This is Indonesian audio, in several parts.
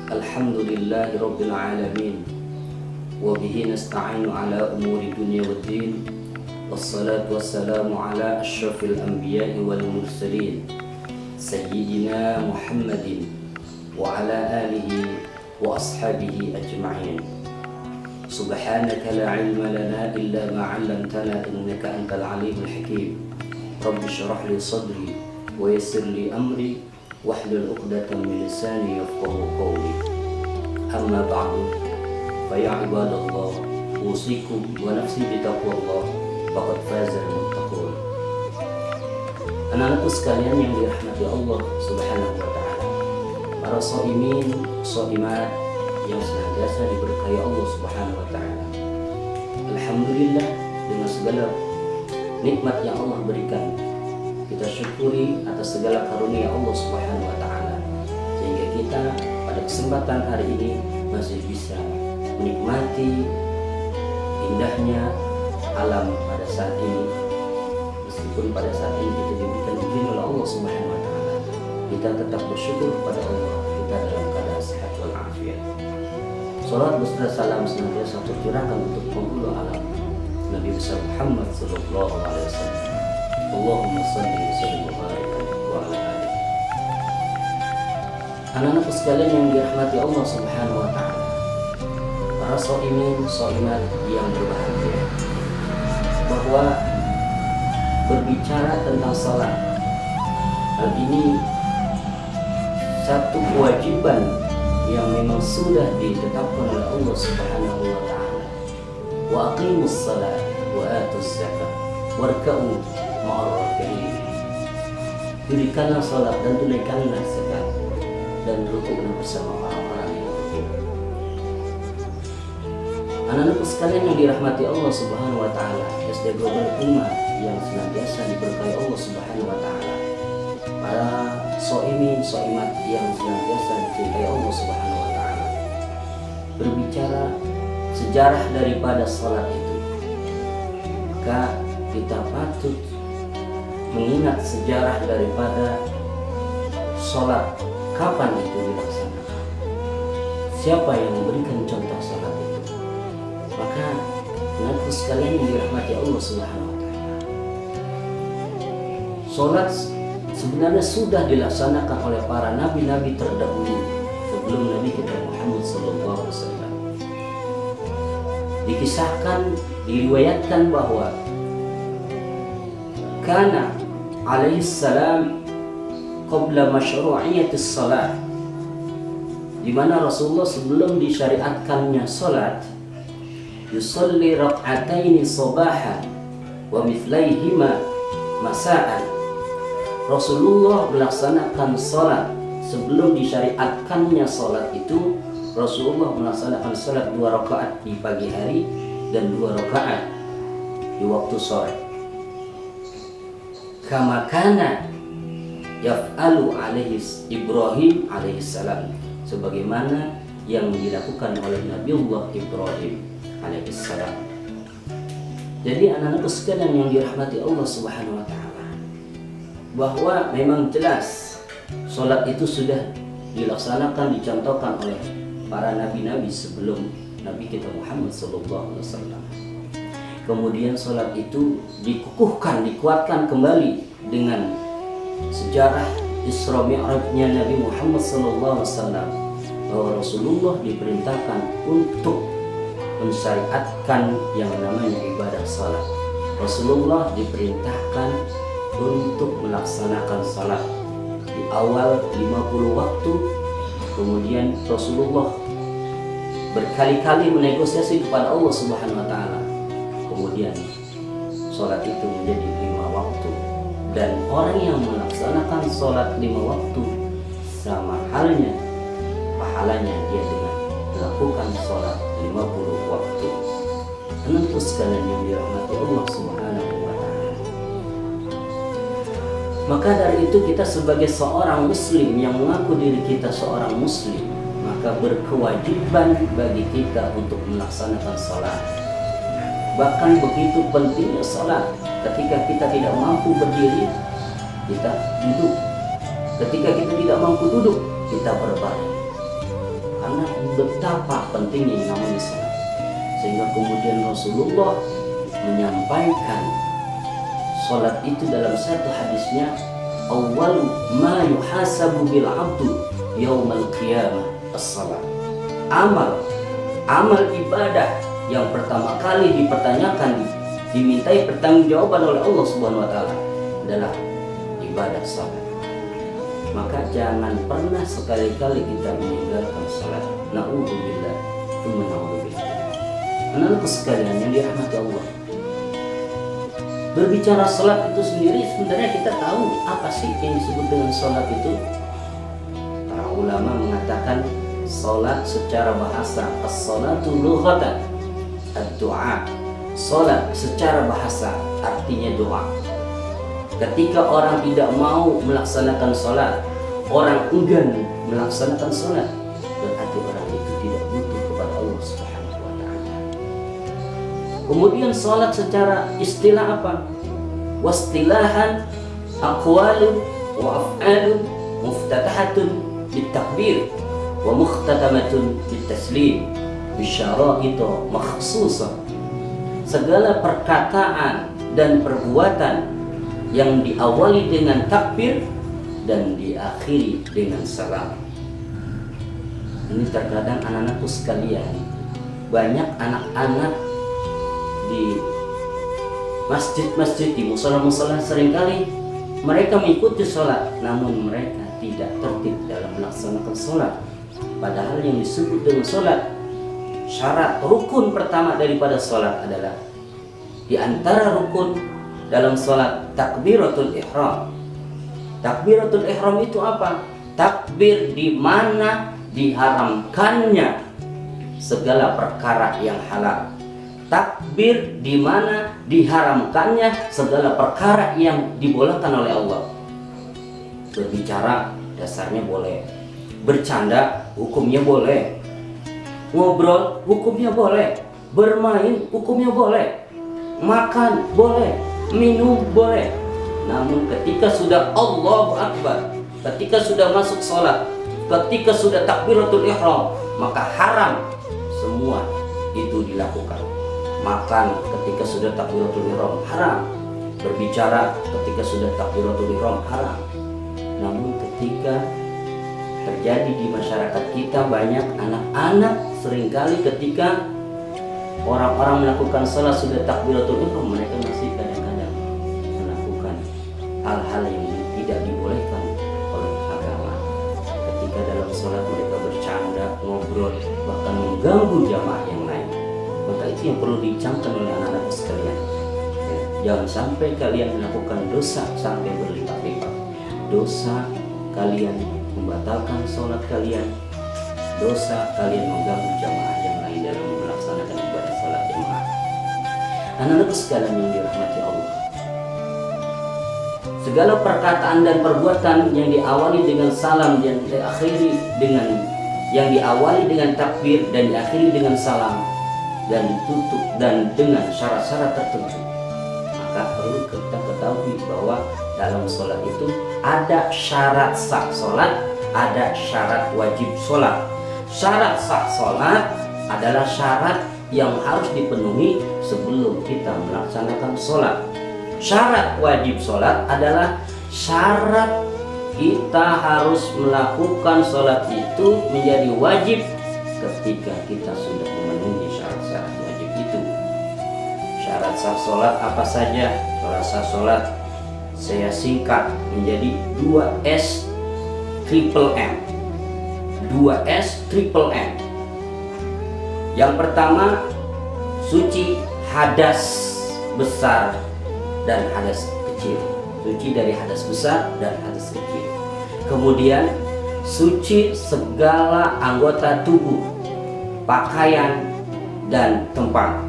Alhamdulillahi Rabbil Alamin. Wabihi nasta'inu ala umuri dunia wa din. Wassalatu wassalamu ala ashrafil anbiya'i wal mursalin Sayyidina Muhammadin wa ala alihi wa ashabihi ajma'in. Subhanaka la ilma lana illa ma 'allamtana innaka antal alimul hakim. Rabbi shrah li sadri wa yassir li amri wahlul 'uqdatam min lisani yafqahu qawli. Amma ba'du, fa ya ibadallah, usikum wa nafsi bitaqwallah, faqad fazal muttaqun. Anak-anakku sekalian yang dirahmati Allah Subhanahu wa taala, para shaimin, shaimat yang senantiasa diberkahi Allah Subhanahu wa taala. Alhamdulillah, dengan segala nikmat yang Allah berikan, kita syukuri atas segala karunia Allah Subhanahu wa taala, sehingga kita pada kesempatan hari ini masih bisa menikmati indahnya alam pada saat ini. Meskipun pada saat ini kita diberikan ujian oleh Allah Subhanahu wa taala, kita tetap bersyukur kepada Allah, kita dalam keadaan sehat wal afiat. Salat beserta salam senantiasa tercurahkan untuk penghulu alam Nabi besar Muhammad sallallahu alaihi wasallam. Allahumma shalli wa sallim wa barik wa ala alihi. Anak-anakku sekalian yang dirahmati Allah Subhanahu wa taala, para shaimin, shaimat yang berbahagia, bahwa berbicara tentang salat, hal ini satu kewajiban yang memang sudah ditetapkan oleh Allah Subhanahu wa taala. Wa aqimus salat wa atuz zakat warka'u ma'ar raki'in. Dirikanlah salat dan tunaikanlah zakat dan rukuklah bersama orang-orang yang rukuk. Anak-anakku sekalian yang dirahmati Allah Subhanahu wa taala, SD Global Ummah yang senantiasa diberkahi Allah Subhanahu wa taala, para shaimin, shaimat yang senantiasa dicintai Allah Subhanahu wa taala, berbicara sejarah daripada salat itu, maka kita patut mengingat sejarah daripada salat, kapan itu dilaksanakan, siapa yang memberikan contoh salat itu. Maka anak-anakku sekalian yang dirahmati Allah Subhanahu wa taala, salat sebenarnya sudah dilaksanakan oleh para nabi-nabi terdahulu sebelum Nabi kita Muhammad sallallahu alaihi wasallam. Dikisahkan, diriwayatkan bahwa kana alaihi salam qabla masyru'iyatis salat, di mana Rasulullah sebelum disyariatkannya salat, yusalli rak'ataini sabahan wa mithlaihima masa'an. Rasulullah melaksanakan salat sebelum disyariatkannya salat itu. Rasulullah melaksanakan salat 2 rakaat di pagi hari dan 2 rakaat di waktu sore. Kama kana yaf'alu alaihi Ibrahim alaihi salam, sebagaimana yang dilakukan oleh Nabiullah Ibrahim alaihi salam. Jadi anak-anakku sekalian yang dirahmati Allah Subhanahu wa taala, bahwa memang jelas salat itu sudah dilaksanakan, dicontohkan oleh para nabi-nabi sebelum Nabi kita Muhammad sallallahu alaihi wasallam. Kemudian salat itu dikukuhkan, dikuatkan kembali dengan sejarah Isra Mi'rajnya Nabi Muhammad sallallahu alaihi wasallam, bahwa Rasulullah diperintahkan untuk mensyariatkan yang namanya ibadah salat. Rasulullah diperintahkan untuk melaksanakan salat di awal 50 waktu. Kemudian Rasulullah berkali-kali menegosiasi kepada Allah Subhanahu wa taala. Kemudian salat itu menjadi 5 waktu, dan orang yang melaksanakan salat 5 waktu sama halnya pahalanya dia dengan melakukan salat 50 waktu. Anak-anakku sekalian yang dirahmati Allah Subhanahu wa taala, maka dari itu kita sebagai seorang muslim yang mengaku diri kita seorang muslim, maka berkewajiban bagi kita untuk melaksanakan salat. Bahkan begitu pentingnya salat, ketika kita tidak mampu berdiri, kita duduk. Ketika kita tidak mampu duduk, kita berbaring. karena betapa pentingnya yang namanya salat. Sehingga kemudian Rasulullah menyampaikan salat itu dalam satu hadisnya, awwalu ma yuhasabu bil abdu yaumal qiyamah as-salat. Amal ibadah yang pertama kali dipertanyakan, dimintai pertanggungjawaban oleh Allah Subhanahu wa taala adalah ibadah salat. Maka jangan pernah sekali-kali kita meninggalkan salat. Na'udzubillah, tsumma na'udzubillah. Anak-anak sekalian yang dirahmati Allah, berbicara salat itu sendiri sebenarnya kita tahu apa sih yang disebut dengan salat itu. Para ulama mengatakan salat secara bahasa, as-salatu lughatan, ad-du'a. Salat secara bahasa artinya doa. Ketika orang tidak mau melaksanakan salat, orang enggan melaksanakan salat, berarti orang itu tidak butuh kepada Allah Subhanahu wa taala. Kemudian salat secara istilah apa? Wastilahan aqwalun wa af'alun muftatahatun bitakbir wa mukhtatamatun bitaslim bisyara'ita makhsusah. Segala perkataan dan perbuatan yang diawali dengan takbir dan diakhiri dengan salam. Ini terkadang anak-anakku sekalian, banyak anak-anak di masjid-masjid, di musola-musola, seringkali mereka mengikuti sholat, namun mereka tidak tertib dalam melaksanakan sholat. Padahal yang disebut dengan sholat, syarat rukun pertama daripada sholat adalah, di antara rukun dalam sholat, takbiratul ihram. Takbiratul ihram itu apa? Takbir di mana diharamkannya segala perkara yang halal. Takbir di mana diharamkannya segala perkara yang dibolehkan oleh Allah. Berbicara dasarnya boleh, bercanda hukumnya boleh, ngobrol hukumnya boleh, bermain hukumnya boleh, makan boleh, minum boleh. Namun ketika sudah Allahu Akbar, ketika sudah masuk sholat, ketika sudah takbiratul ihram, maka haram semua itu dilakukan. Makan ketika sudah takbiratul ihram haram, berbicara ketika sudah takbiratul ihram haram. Namun ketika terjadi di masyarakat kita, banyak anak-anak seringkali ketika orang-orang melakukan sholat sudah takbiratul ihram, mereka masih kadang-kadang melakukan hal-hal yang tidak dibolehkan oleh agama. Ketika dalam sholat mereka bercanda, ngobrol, bahkan mengganggu jamaah yang lain. Maka itu yang perlu dicamkan oleh anak-anak sekalian. Jangan sampai kalian melakukan dosa sampai berlipat-lipat. Dosa kalian membatalkan sholat kalian, dosa kalian mengganggu jamaah yang lain dalam melaksanakan ibadah sholat jamaah. Anak-anak sekalian yang dirahmati Allah, segala perkataan dan perbuatan yang diawali dengan salam dan diakhiri dengan takbir dan diakhiri dengan salam dan ditutup dan dengan syarat-syarat tertentu, maka perlu kita ketahui bahwa dalam sholat itu ada syarat sah sholat, ada syarat wajib sholat. Syarat sah sholat adalah syarat yang harus dipenuhi sebelum kita melaksanakan sholat. Syarat wajib sholat adalah syarat kita harus melakukan sholat itu menjadi wajib ketika kita sudah memenuhi syarat-syarat wajib itu. Syarat sah sholat apa saja? Syarat sah sholat saya singkat menjadi 2S triple M. 2S triple M. Yang pertama, suci hadas besar dan hadas kecil. Suci dari hadas besar dan hadas kecil. Kemudian suci segala anggota tubuh, pakaian dan tempat.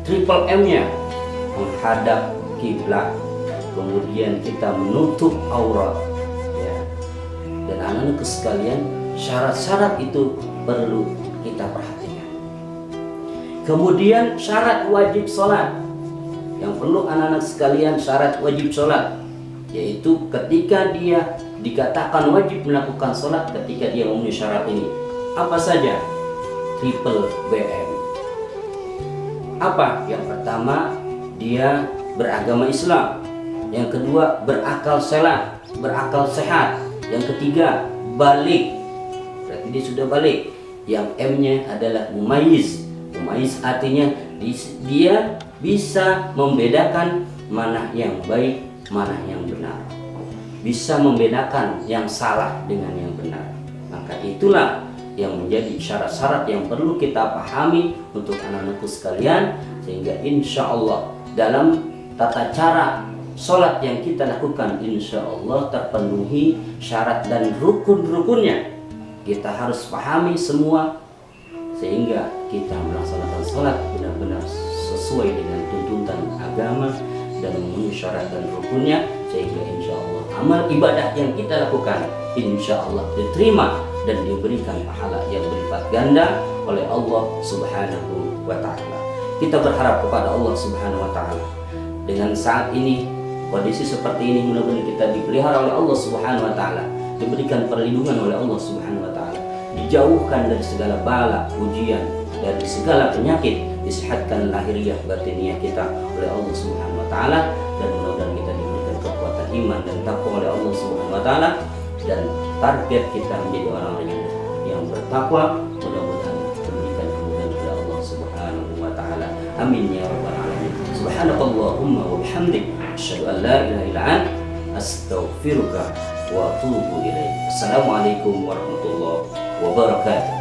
Triple M-nya menghadap kiblat. Kemudian kita menutup aurat, ya. Dan anak-anak sekalian, syarat-syarat itu perlu kita perhatikan. Kemudian syarat wajib sholat, yang perlu anak-anak sekalian, syarat wajib sholat, yaitu ketika dia dikatakan wajib melakukan sholat, ketika dia memenuhi syarat ini. Apa saja triple BM? Apa? Yang pertama, dia beragama Islam. Yang kedua, berakal sehat. Yang ketiga, balik. Berarti dia sudah balik. Yang M-nya adalah mumayyiz. Mumayyiz artinya dia bisa membedakan mana yang baik, mana yang benar. Bisa membedakan yang salah dengan yang benar. Maka itulah yang menjadi syarat-syarat yang perlu kita pahami untuk anak-anakku sekalian, sehingga insya Allah dalam tata cara sholat yang kita lakukan insya Allah terpenuhi syarat dan rukun-rukunnya. Kita harus pahami semua sehingga kita melaksanakan sholat benar-benar sesuai dengan tuntutan agama dan memenuhi syarat dan rukunnya, sehingga insya Allah amal ibadah yang kita lakukan insya Allah diterima dan diberikan pahala yang berlipat ganda oleh Allah Subhanahu wa Ta'ala. Kita berharap kepada Allah Subhanahu wa Ta'ala dengan saat ini, kondisi seperti ini, mudah-mudahan kita dipelihara oleh Allah Subhanahu wa Ta'ala, diberikan perlindungan oleh Allah Subhanahu wa Ta'ala, dijauhkan dari segala bala, ujian, dari segala penyakit, disehatkan lahiriah batiniah kita oleh Allah Subhanahu wa Ta'ala, dan mudah-mudahan kita diberikan kekuatan iman dan takwa oleh Allah Subhanahu wa Ta'ala, dan target kita menjadi orang-orang yang bertakwa. Mudah-mudahan diberikan kemudahan oleh Allah Subhanahu wa Ta'ala. Amin ya rabbal alamin. Subhanakallahumma wa bihamdik, asyhadu an la ilaha illa anta, astaghfiruka wa atubu ilaik. Assalamualaikum warahmatullahi wabarakatuh.